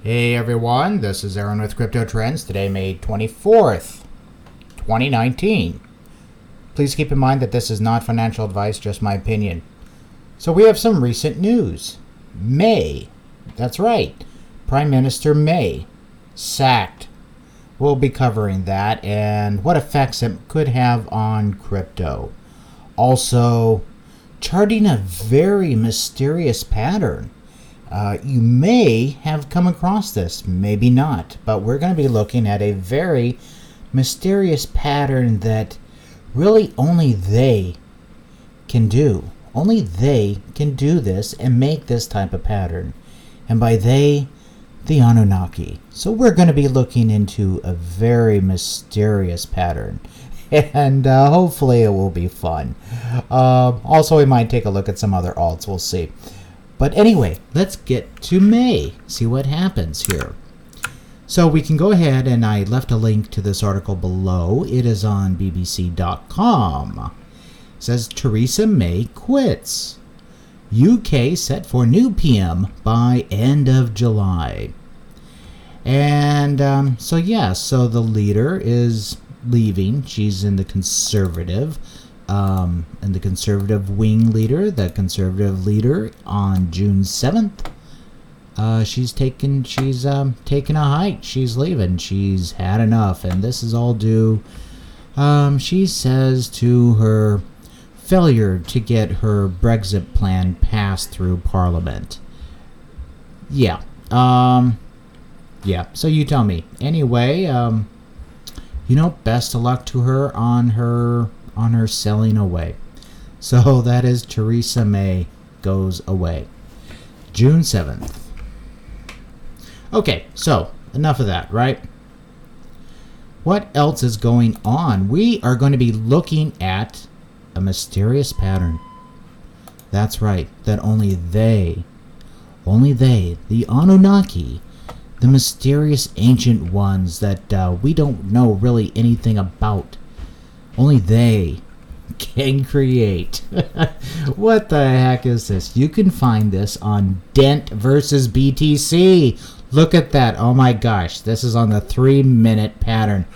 Hey everyone, this is Aaron with Crypto Trends. Today, May 24th, 2019. Please keep in mind that this is not financial advice, just my opinion. So we have some recent news. May, that's right, Prime Minister May, sacked. We'll be covering that and what effects it could have on crypto. Also, charting a very mysterious pattern. You may have come across this, maybe not, but we're going to be looking at a very mysterious pattern that really only they can do. Only they can do this and make this type of pattern. And by they, the Anunnaki. So we're going to be looking into a very mysterious pattern. And hopefully it will be fun. Also, we might take a look at some other alts. We'll see. But anyway, let's get to May, see what happens here. So we can go ahead, and I left a link to this article below. It is on bbc.com. It says Theresa May quits. UK set for new PM by end of July. And so the leader is leaving. She's in the Conservative. And the Conservative wing leader, the Conservative leader, on June 7th, she's taking a hike. She's leaving. She's had enough, and this is all due, she says, to her failure to get her Brexit plan passed through Parliament. Yeah. So you tell me. Anyway, best of luck to her on her selling away. So that is Theresa May goes away. June 7th. Okay, so enough of that, right? What else is going on? We are going to be looking at a mysterious pattern. That's right, that only they, the Anunnaki, the mysterious ancient ones that we don't know really anything about, only they can create. What the heck is this? You can find this on Dent versus BTC. Look at that. Oh my gosh. This is on the 3-minute pattern.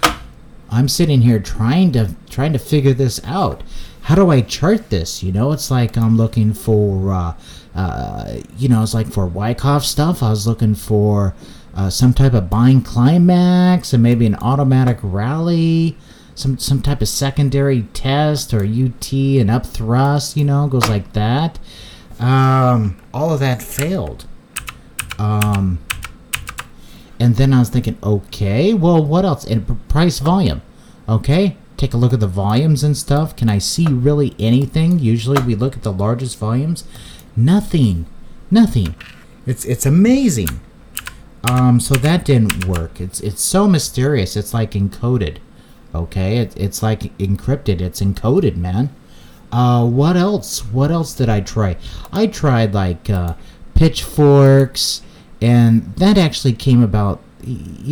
I'm sitting here trying to figure this out. How do I chart this? It's like I'm looking for it's like for Wyckoff stuff. I was looking for some type of buying climax and maybe an automatic rally. Some type of secondary test or UT and up thrust, goes like that. All of that failed. And then I was thinking, okay, well, what else? And price volume. Okay, take a look at the volumes and stuff. Can I see really anything? Usually we look at the largest volumes. Nothing. It's amazing. So that didn't work. It's so mysterious. It's like encoded. Okay, it's like encrypted. It's encoded, man. What else? What else did I try? I tried like pitchforks, and that actually came about,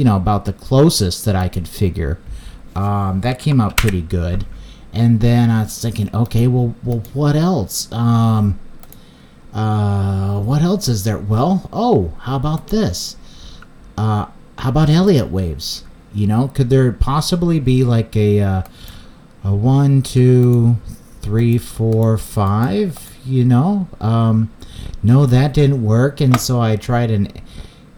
about the closest that I could figure. That came out pretty good. And then I was thinking, okay, well, what else? What else is there? Well, how about this? How about Elliott waves? Could there possibly be like a 1, 2, 3, 4, 5? No, that didn't work, and so I tried an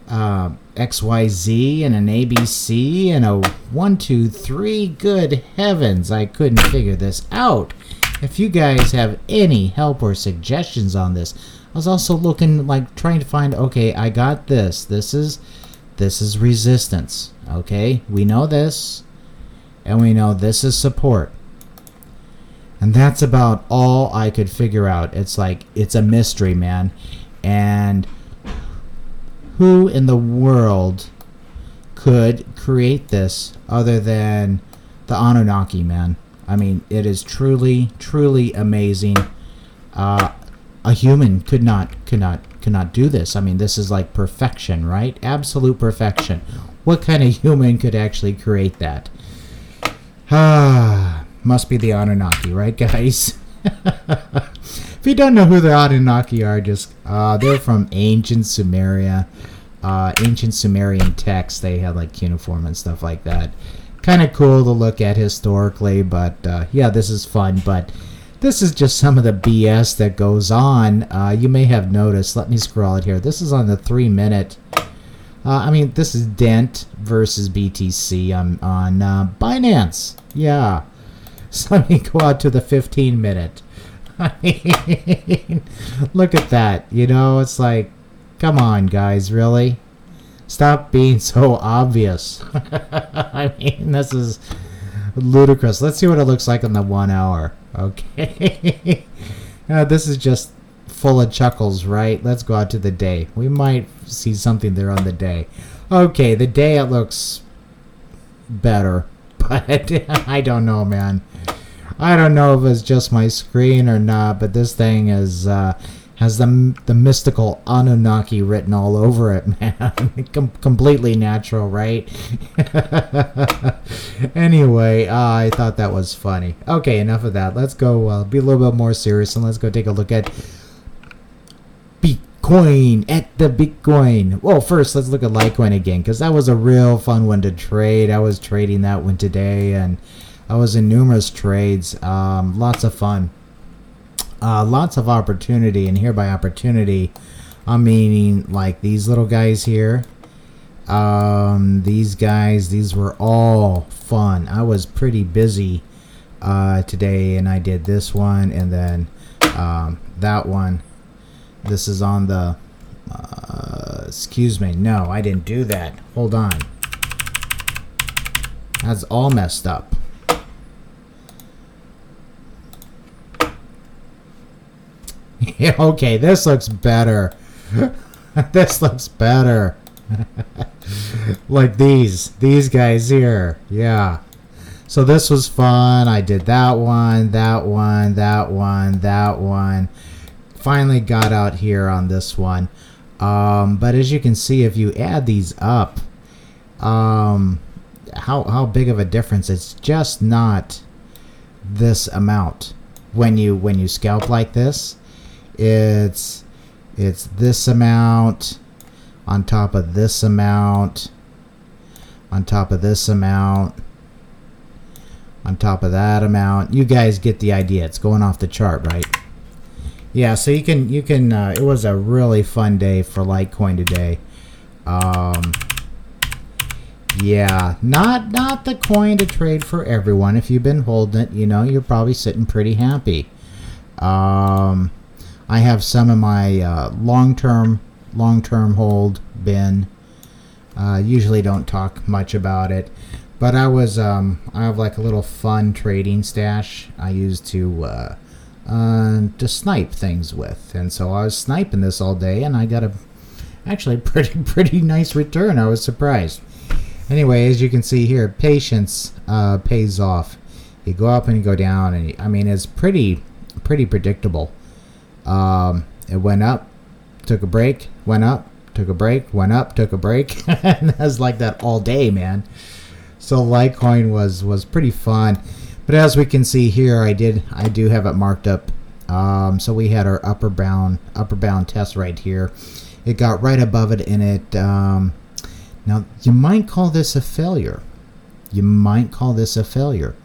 XYZ and an ABC and a 1, 2, 3. Good heavens, I couldn't figure this out. If you guys have any help or suggestions on this, I was also looking, trying to find. Okay, I got this. This is resistance. Okay, we know this, and we know this is support, and that's about all I could figure out. It's a mystery, man. And who in the world could create this other than the Anunnaki, man? I mean, it is truly amazing. A human could not do this. I mean, this is like perfection, right? Absolute perfection. What kind of human could actually create that? Must be the Anunnaki, right, guys? If you don't know who the Anunnaki are, just they're from ancient Sumeria. ancient Sumerian texts. They had like cuneiform and stuff like that. Kind of cool to look at historically, but yeah, this is fun. But this is just some of the BS that goes on. You may have noticed. Let me scroll it here. This is on the 3-minute. I mean, this is Dent versus BTC on Binance. Yeah. So let me go out to the 15-minute. I mean, look at that. You know, it's like, come on, guys, really? Stop being so obvious. I mean, this is ludicrous. Let's see what it looks like in the 1 hour. Okay. This is just full of chuckles, right? Let's go out to the day. We might see something there on the day. Okay, the day it looks better, but I don't know, man. I don't know if it's just my screen or not, but this thing is has the mystical Anunnaki written all over it, man. Completely natural, right? Anyway, I thought that was funny. Okay, enough of that. Let's go be a little bit more serious, and let's go take a look at Bitcoin. Well, first, let's look at Litecoin again, because that was a real fun one to trade. I was trading that one today, and I was in numerous trades. Lots of fun. Lots of opportunity, and here by opportunity, I'm meaning like these little guys here. These guys, these were all fun. I was pretty busy today, and I did this one, and then that one. This is on the, excuse me, no, I didn't do that. Hold on. That's all messed up. Yeah, okay, this looks better. This looks better. Like these guys here. Yeah. So this was fun. I did that one, that one, that one, that one. Finally got out here on this one. But as you can see, if you add these up, how big of a difference. It's just not this amount. When you scalp like this, it's this amount on top of this amount on top of this amount on top of that amount. You guys get the idea. It's going off the chart, right? Yeah, so you can it was a really fun day for Litecoin today. Yeah, not the coin to trade for everyone. If you've been holding it, you know, you're probably sitting pretty happy. I have some of my long-term hold bin. Usually don't talk much about it, but I have like a little fun trading stash I use to snipe things with, and so I was sniping this all day, and I got actually pretty nice return. I was surprised. Anyway, as you can see here, patience pays off. You go up and you go down, and I mean, it's pretty predictable. It went up, took a break, went up, took a break, went up, took a break. And it was like that all day, man. So Litecoin was pretty fun. But as we can see here, I do have it marked up. So we had our upper bound test right here. It got right above it, and it now you might call this a failure. You might call this a failure.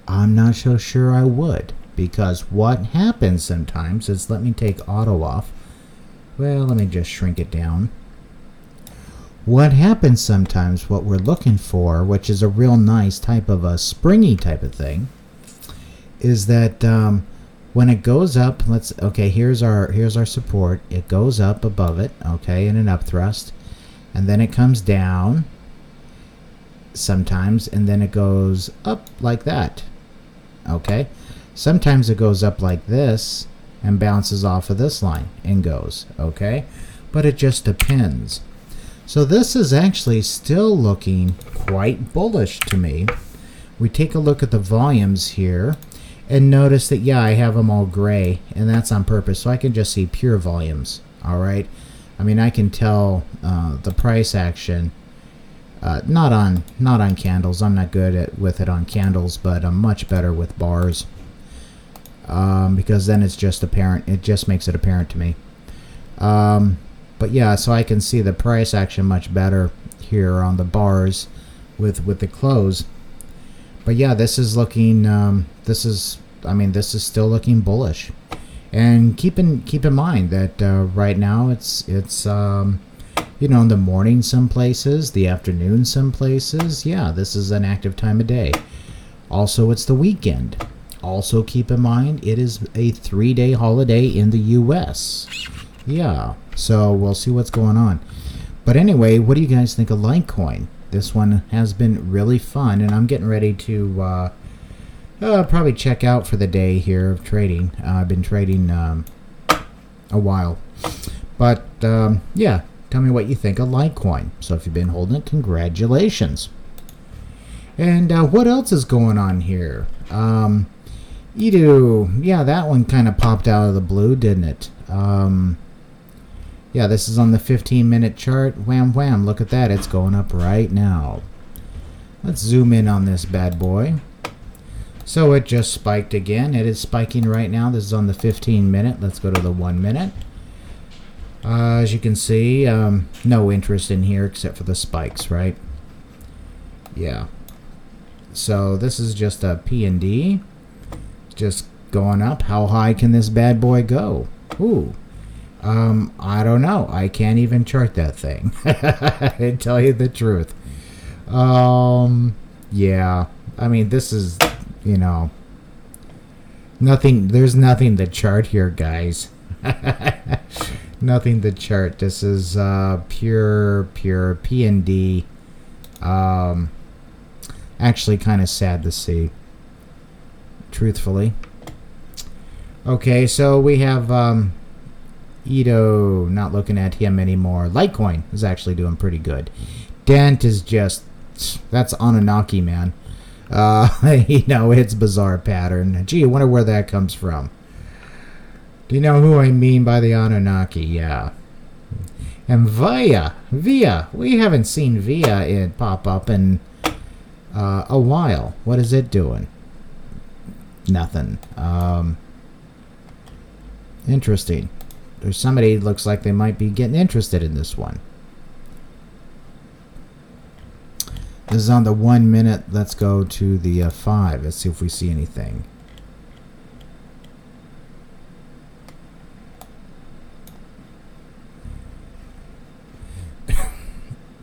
I'm not so sure I would, because what happens sometimes is, let me take auto off. Well, let me just shrink it down. What happens sometimes, what we're looking for, which is a real nice type of a springy type of thing, is that when it goes up, okay, here's our support. It goes up above it, okay, in an up thrust, and then it comes down sometimes, and then it goes up like that, okay. Sometimes it goes up like this and bounces off of this line and goes, okay, but it just depends. So this is actually still looking quite bullish to me. We take a look at the volumes here and notice that, yeah, I have them all gray, and that's on purpose, so I can just see pure volumes. All right, I mean, I can tell the price action, not on candles. I'm not good with it on candles, but I'm much better with bars, because then it's just apparent. It just makes it apparent to me. But yeah, so I can see the price action much better here on the bars with the close. But yeah, this is looking this is still looking bullish. And keep in mind that right now it's you know, in the morning some places, the afternoon some places. Yeah, this is an active time of day. Also, it's the weekend. Also keep in mind it is a 3-day holiday in the US. Yeah, so we'll see what's going on. But anyway, what do you guys think of Litecoin? This one has been really fun, and I'm getting ready to probably check out for the day here of trading. I've been trading a while. But yeah, tell me what you think of Litecoin. So if you've been holding it, congratulations. And what else is going on here? Edu, yeah, that one kind of popped out of the blue, didn't it? Yeah, this is on the 15-minute chart. Wham, wham, look at that. It's going up right now. Let's zoom in on this bad boy. So it just spiked again. It is spiking right now. This is on the 15-minute. Let's go to the 1 minute. As you can see, no interest in here except for the spikes, right? Yeah. So this is just a P&D. Just going up. How high can this bad boy go? Ooh. I don't know. I can't even chart that thing. I tell you the truth. Yeah. I mean, this is, you know, nothing. There's nothing to chart here, guys. Nothing to chart. This is pure P&D. Actually, kind of sad to see, truthfully. Okay, so we have Ito, not looking at him anymore. Litecoin is actually doing pretty good. Dent is just, that's Anunnaki, man. You know, it's bizarre pattern. Gee, I wonder where that comes from. Do you know who I mean by the Anunnaki? Yeah. And Via, we haven't seen Via pop up in a while. What is it doing? Nothing. Interesting. There's somebody looks like they might be getting interested in this one. This is on the 1 minute. Let's go to the 5. Let's see if we see anything.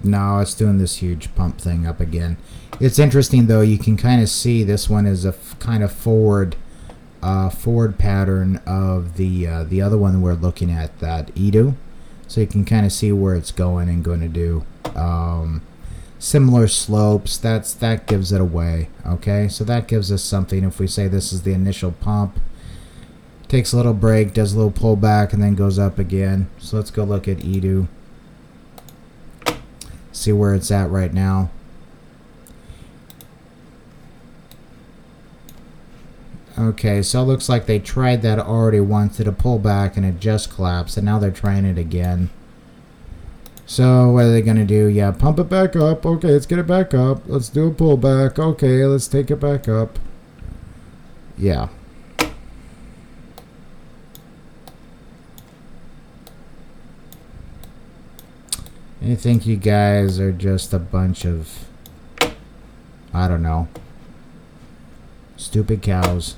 No, it's doing this huge pump thing up again. It's interesting though. You can kind of see this one is a kind of forward pattern of the other one we're looking at, that Edu. So you can kind of see where it's going and going to do. Similar slopes. That gives it away. Okay, so that gives us something. If we say this is the initial pump, takes a little break, does a little pullback, and then goes up again. So let's go look at Edu. See where it's at right now. Okay, so it looks like they tried that already once, did a pullback, and it just collapsed, and now they're trying it again. So what are they going to do? Yeah, pump it back up. Okay, let's get it back up. Let's do a pullback. Okay, let's take it back up. Yeah. I think you guys are just a bunch of, I don't know, stupid cows.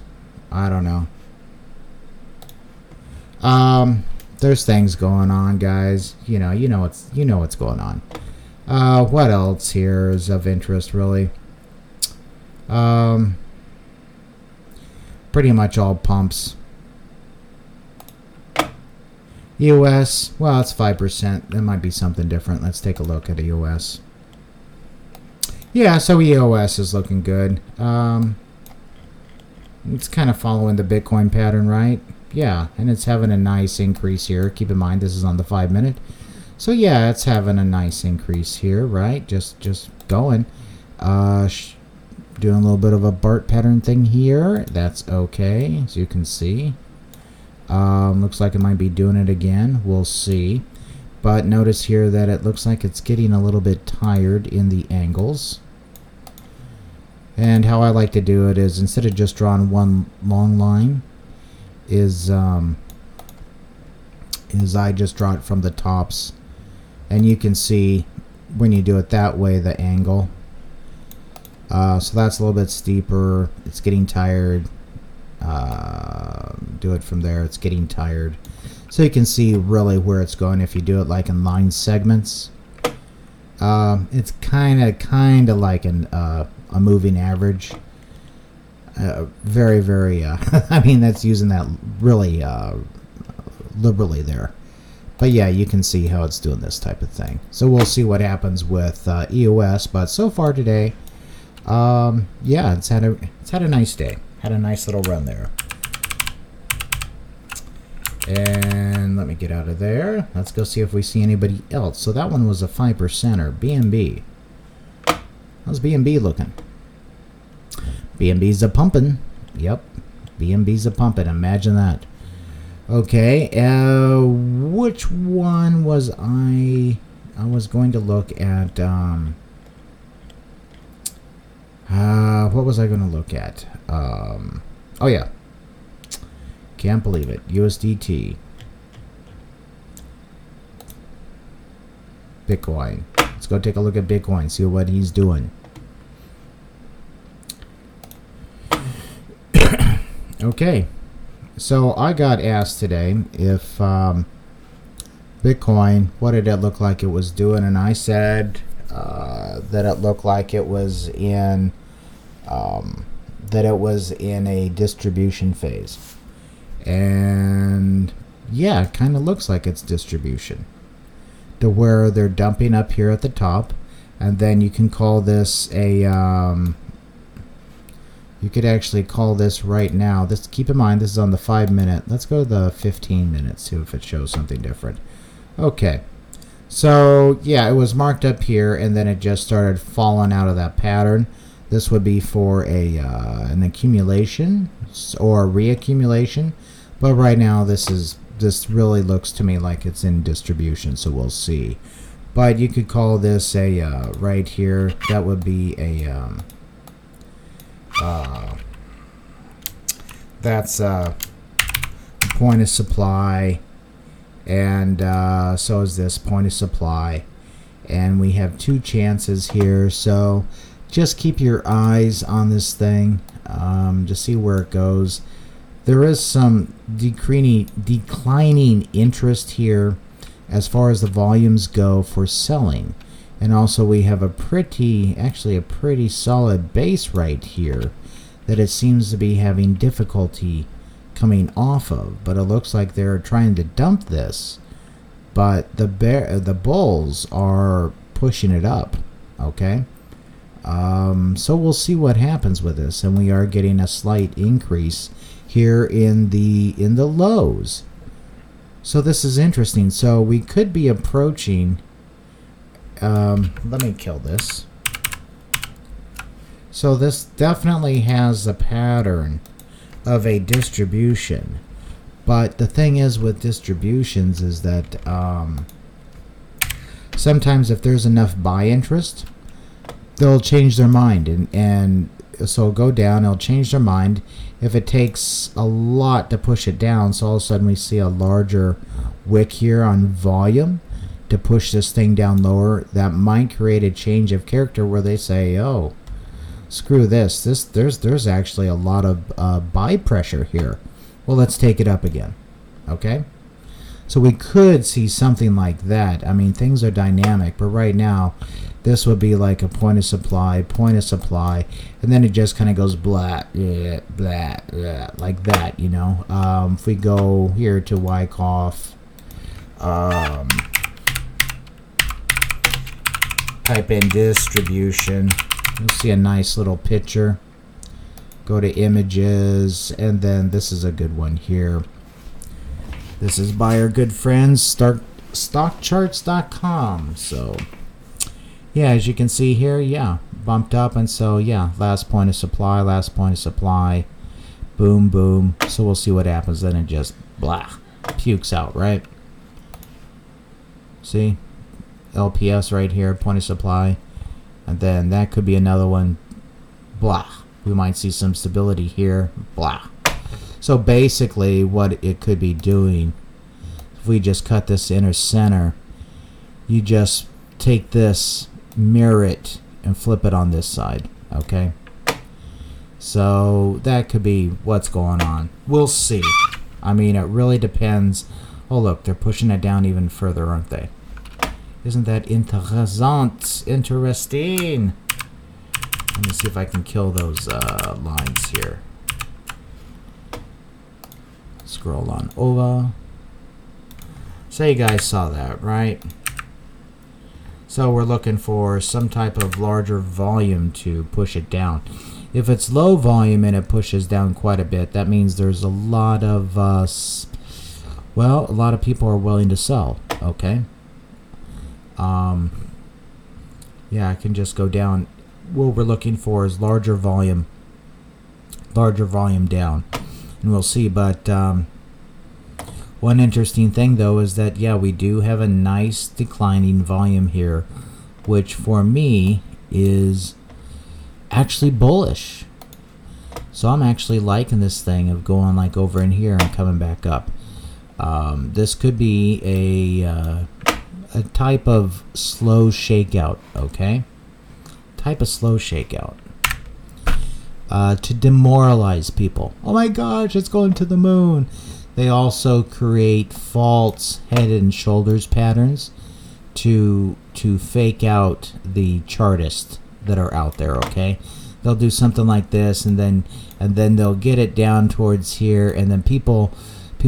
I don't know. There's things going on, guys. You know what's going on. What else here is of interest, really? Pretty much all pumps. US, well, it's 5%. That might be something different. Let's take a look at the US. Yeah, so EOS is looking good. It's kind of following the Bitcoin pattern, right? Yeah, and it's having a nice increase here. Keep in mind, this is on the 5 minute. So yeah, it's having a nice increase here, right? Just going. Doing a little bit of a BART pattern thing here. That's okay, as you can see. Looks like it might be doing it again. We'll see. But notice here that it looks like it's getting a little bit tired in the angles. And how I like to do it is, instead of just drawing one long line, is is I just draw it from the tops, and you can see when you do it that way the angle. So that's a little bit steeper. It's getting tired. Do it from there. It's getting tired. So you can see really where it's going if you do it like in line segments. It's kind of like a moving average. Very, very, I mean, that's using that really liberally there. But yeah, you can see how it's doing this type of thing. So we'll see what happens with EOS. But so far today, yeah, it's had a nice day. Had a nice little run there. And let me get out of there. Let's go see if we see anybody else. So that one was a 5%er, BNB. How's BNB looking? BNB's a pumping. Yep, BNB's a pumping. Imagine that. Okay, which one was I was going to look at, what was I going to look at? Oh yeah. Can't believe it. USDT. Bitcoin. Let's go take a look at Bitcoin, see what he's doing. Okay. So I got asked today if Bitcoin, what did it look like it was doing? And I said that it looked like it was in a distribution phase. And yeah, it kind of looks like it's distribution, to where they're dumping up here at the top, and then you can call this a you could actually call this right now, this, keep in mind this is on the 5-minute. Let's go to the 15 minutes, see if it shows something different. Okay, so yeah, it was marked up here and then it just started falling out of that pattern. This would be for a an accumulation or reaccumulation, but right now this really looks to me like it's in distribution, so we'll see. But you could call this a right here, that would be a that's a point of supply, and so is this point of supply, and we have 2 chances here. So just keep your eyes on this thing to see where it goes. There is some declining interest here as far as the volumes go for selling, and also we have actually a pretty solid base right here that it seems to be having difficulty coming off of, but it looks like they're trying to dump this, but the bulls are pushing it up. Okay, so we'll see what happens with this, and we are getting a slight increase here in the lows. So this is interesting. So we could be approaching, let me kill this. So this definitely has a pattern of a distribution, but the thing is with distributions is that sometimes if there's enough buy interest, they'll change their mind, and so it'll go down, it'll change their mind. If it takes a lot to push it down, so all of a sudden we see a larger wick here on volume to push this thing down lower, that might create a change of character where they say, oh, screw this, there's actually a lot of buy pressure here. Well, let's take it up again. Okay, so we could see something like that. I mean, things are dynamic, but right now this would be like a point of supply, and then it just kind of goes blah, blah, blah, blah, like that, you know. If we go here to Wyckoff, type in distribution, you'll see a nice little picture. Go to images, and then this is a good one here. This is by our good friends stockcharts.com. So yeah, as you can see here, yeah, bumped up, and so yeah, last point of supply, boom, boom. So we'll see what happens. Then it just blah, pukes out, right? See, LPS right here, point of supply, and then that could be another one, blah. We might see some stability here, blah. So basically what it could be doing if we just cut this inner center, you just take this, mirror it, and flip it on this side, okay? So that could be what's going on. We'll see. I mean, it really depends. Oh, look, they're pushing it down even further, aren't they? Isn't that interesting? Let me see if I can kill those lines here. Scroll on over. So you guys saw that, right? So we're looking for some type of larger volume to push it down. If it's low volume and it pushes down quite a bit, that means there's a lot of, a lot of people are willing to sell, okay? Yeah, I can just go down. What we're looking for is larger volume down, and we'll see. But one interesting thing though is that, yeah, we do have a nice declining volume here, which for me is actually bullish. So I'm actually liking this thing of going like over in here and coming back up. This could be a type of slow shakeout, okay? Type of slow shakeout to demoralize people. Oh my gosh, it's going to the moon. They also create false head and shoulders patterns to fake out the chartists that are out there, okay? They'll do something like this, and then they'll get it down towards here, and then people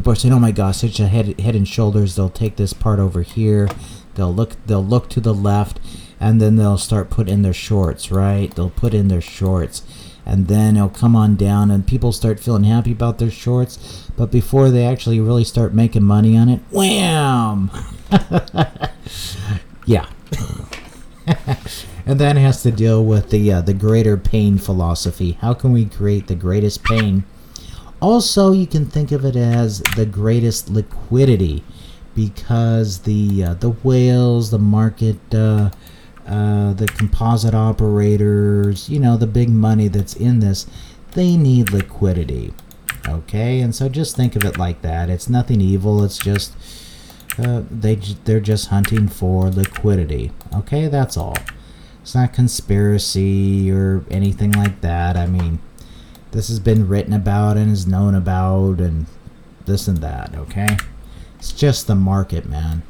are saying, oh my gosh, such a head and shoulders. They'll take this part over here, they'll look to the left, and then they'll start putting in their shorts, right? They'll put in their shorts, and then it'll come on down, and people start feeling happy about their shorts, but before they actually really start making money on it, wham! Yeah. And that has to deal with the greater pain philosophy. How can we create the greatest pain? Also, you can think of it as the greatest liquidity, because the whales, the market, the composite operators, you know, the big money that's in this, they need liquidity. Okay, and so just think of it like that. It's nothing evil. It's just they're just hunting for liquidity. Okay, that's all. It's not conspiracy or anything like that. I mean, this has been written about and is known about and this and that, okay? It's just the market, man.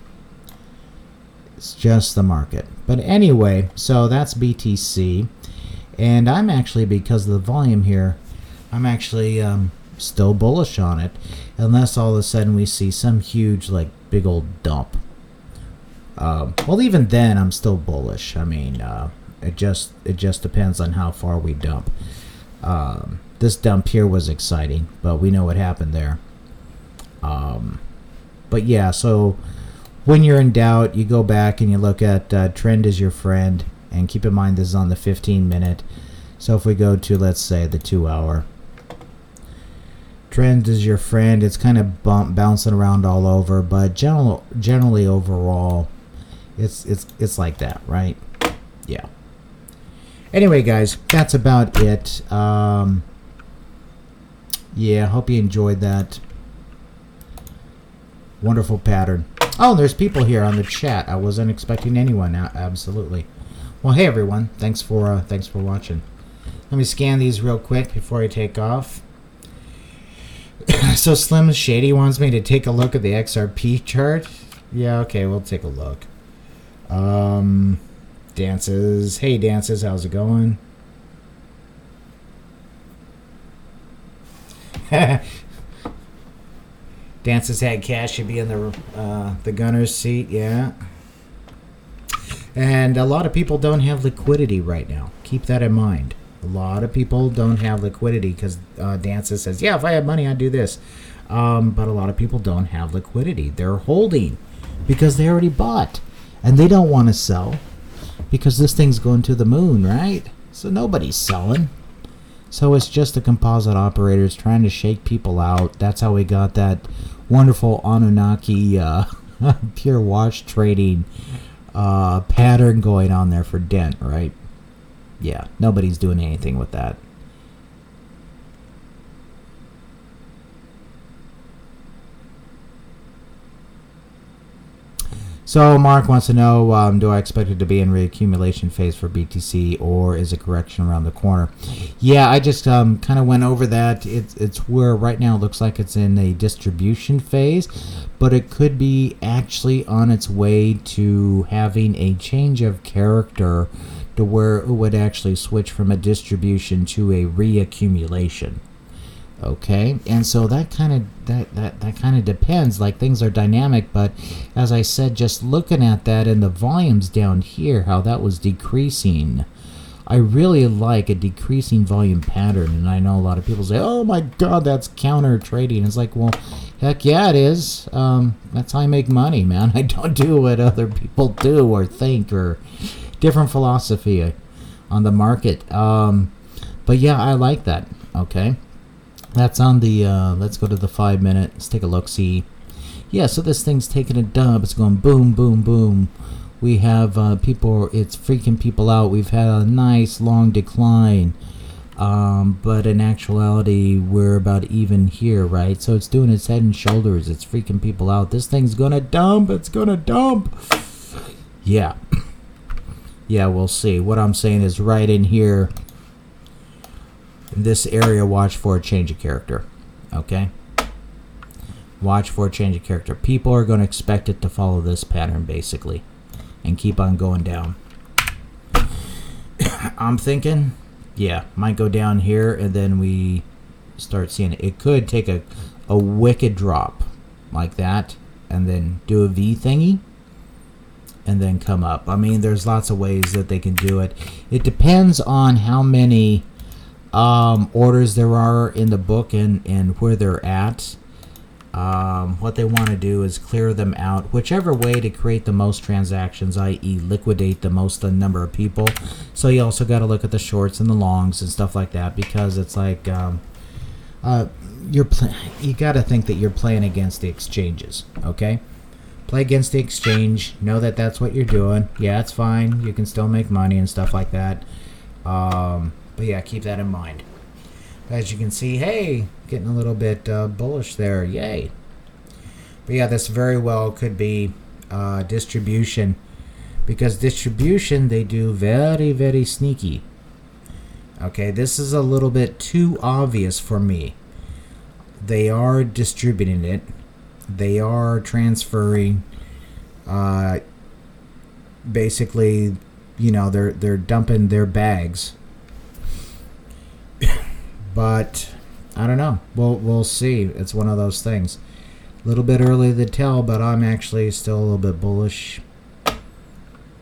It's just the market. But anyway, so that's BTC. And I'm actually, because of the volume here, I'm actually still bullish on it. Unless all of a sudden we see some huge, like, big old dump. Well, even then, I'm still bullish. I mean, it just depends on how far we dump. This dump here was exciting, but we know what happened there. But yeah, so when you're in doubt, you go back and you look at trend is your friend, and keep in mind this is on the 15-minute. So if we go to, let's say, the 2-hour, trend is your friend. It's kind of bouncing around all over, but generally overall, it's like that, right? Yeah. Anyway, guys, that's about it. Yeah, hope you enjoyed that wonderful pattern. Oh, there's people here on the chat. I wasn't expecting anyone. Absolutely. Well, hey everyone. Thanks for watching. Let me scan these real quick before I take off. So Slim Shady wants me to take a look at the XRP chart. Yeah, okay, we'll take a look. Dances. Hey, Dances, how's it going? Dances had cash, should be in the gunner's seat, yeah. And a lot of people don't have liquidity right now. Keep that in mind. A lot of people don't have liquidity because Dances says, yeah, if I had money, I'd do this. But a lot of people don't have liquidity. They're holding because they already bought. And they don't want to sell because this thing's going to the moon, right? So nobody's selling. So it's just the composite operators trying to shake people out. That's how we got that wonderful Anunnaki pure wash trading pattern going on there for Dent, right? Yeah, nobody's doing anything with that. So Mark wants to know, do I expect it to be in reaccumulation phase for BTC, or is a correction around the corner? Yeah, I just kind of went over that. It's where right now it looks like it's in a distribution phase, but it could be actually on its way to having a change of character to where it would actually switch from a distribution to a reaccumulation. Okay, and so that kind of depends. Like, things are dynamic, but as I said, just looking at that and the volumes down here, how that was decreasing, I really like a decreasing volume pattern. And I know a lot of people say, oh my god, that's counter trading. It's like, well, heck yeah, it is. That's how I make money, man. I don't do what other people do or think, or different philosophy on the market. But yeah, I like that. Okay, that's on the let's go to the 5 minute. Let's take a look. See, yeah, so this thing's taking a dump. It's going boom, boom, boom. We have people, it's freaking people out. We've had a nice long decline, but in actuality we're about even here, right? So it's doing its head and shoulders. It's freaking people out. This thing's gonna dump. It's gonna dump. Yeah. Yeah, we'll see. What I'm saying is, right in here, in this area, watch for a change of character. Okay? Watch for a change of character. People are going to expect it to follow this pattern, basically, and keep on going down. I'm thinking, yeah, might go down here, and then we start seeing it. It could take a wicked drop like that, and then do a V thingy, and then come up. I mean, there's lots of ways that they can do it. It depends on how many orders there are in the book and where they're at. What they want to do is clear them out, whichever way to create the most transactions, i.e. liquidate the most number of people. So you also got to look at the shorts and the longs and stuff like that, because it's like you got to think that you're playing against the exchanges. Okay, play against the exchange. Know that that's what you're doing. Yeah, it's fine. You can still make money and stuff like that. But yeah, keep that in mind. As you can see, hey, getting a little bit bullish there. Yay. But yeah, this very well could be distribution, because distribution, they do very, very sneaky. Okay, this is a little bit too obvious for me. They are distributing it. They are transferring, basically, you know, they're dumping their bags. But I don't know. We'll see. It's one of those things. A little bit early to tell, but I'm actually still a little bit bullish.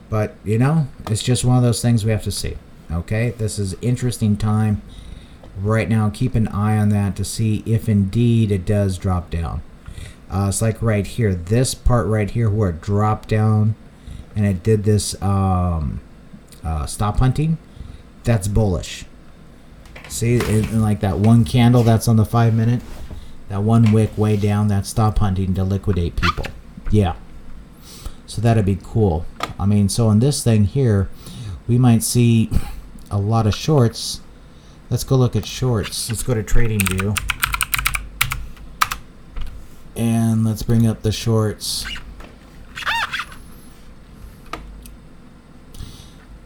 But you know, it's just one of those things we have to see. Okay, this is interesting time right now. Keep an eye on that to see if indeed it does drop down. It's like right here, this part right here where it dropped down and it did this stop hunting. That's bullish. See, in like that one candle that's on the 5 minute, that one wick way down, that's stop hunting to liquidate people. Yeah. So that'd be cool. I mean, so in this thing here, we might see a lot of shorts. Let's go look at shorts. Let's go to Trading View. And let's bring up the shorts.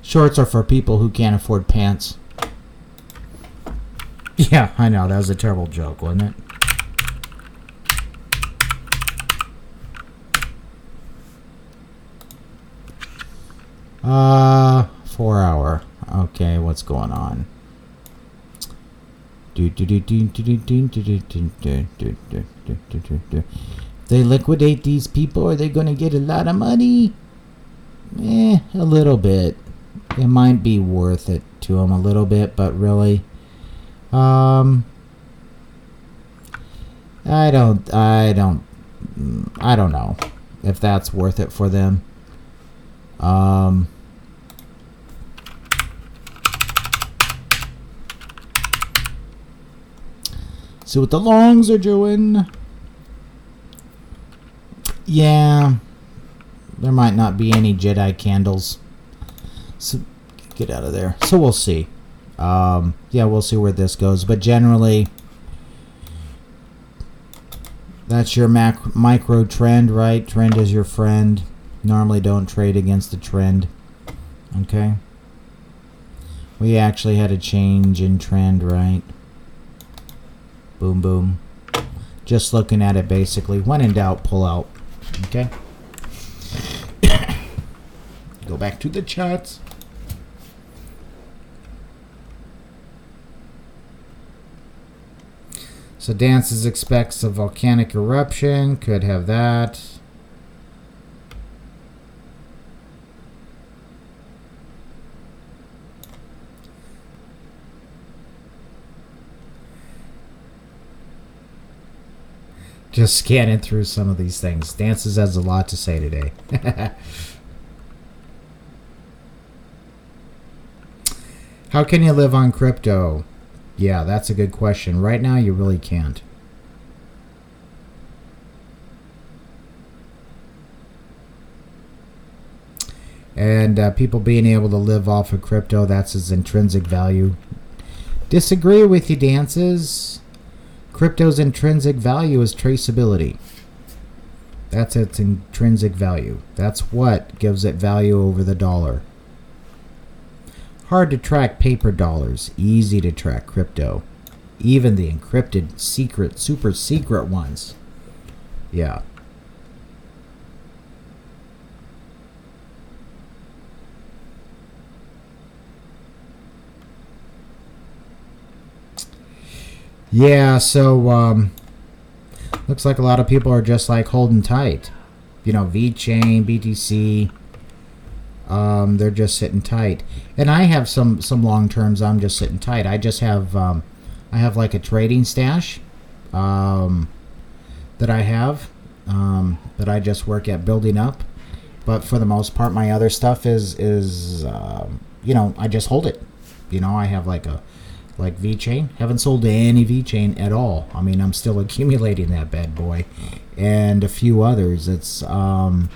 Shorts are for people who can't afford pants. Yeah, I know. That was a terrible joke, wasn't it? Uh, 4 hour. Okay, what's going on? They liquidate these people, are they going to get a lot of money? A little bit. It might be worth it to them a little bit, but really, I don't know if that's worth it for them. See what the longs are doing. Yeah, there might not be any Jedi candles, so get out of there. So we'll see. Yeah, we'll see where this goes, but generally that's your micro trend, right? Trend is your friend. Normally don't trade against the trend. Okay. We actually had a change in trend, right? Boom, boom. Just looking at it basically. When in doubt, pull out. Okay. Go back to the charts. So Dances expects a volcanic eruption. Could have that. Just scanning through some of these things. Dances has a lot to say today. How can you live on crypto? Yeah, that's a good question. Right now, you really can't. And people being able to live off of crypto, that's its intrinsic value. Disagree with you, Dances. Crypto's intrinsic value is traceability. That's its intrinsic value. That's what gives it value over the dollar. Hard to track paper dollars. Easy to track crypto. Even the encrypted, secret, super secret ones. Yeah. Yeah, so looks like a lot of people are just like holding tight. You know, VeChain, BTC, they're just sitting tight. And I have some long terms. I'm just sitting tight. I just have I have like a trading stash that I have that I just work at building up. But for the most part, my other stuff is you know, I just hold it. You know, I have like VeChain. Haven't sold any VeChain at all. I mean, I'm still accumulating that bad boy, and a few others. It's so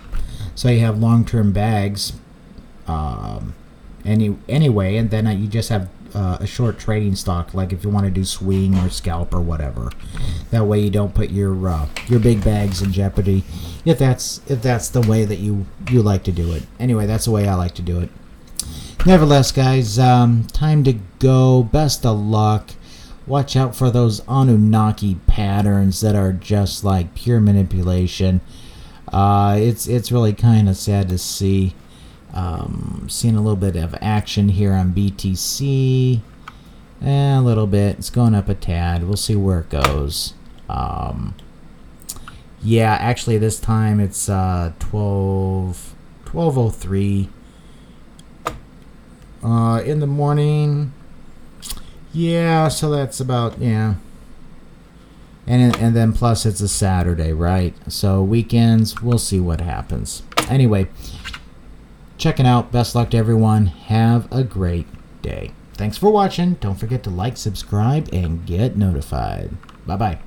you have long-term bags. Anyway, and then you just have a short trading stock, like if you want to do swing or scalp or whatever. That way you don't put your big bags in jeopardy. If that's the way that you like to do it. Anyway, that's the way I like to do it. Nevertheless, guys, time to go. Best of luck. Watch out for those Anunnaki patterns that are just like pure manipulation. It's really kind of sad to see. Seeing a little bit of action here on BTC. A little bit. It's going up a tad. We'll see where it goes. Yeah, actually this time it's 12:03 in the morning. Yeah, so that's about, yeah. And then plus it's a Saturday, right? So weekends, we'll see what happens. Anyway, checking out. Best luck to everyone. Have a great day. Thanks for watching. Don't forget to like, subscribe, and get notified. Bye-bye.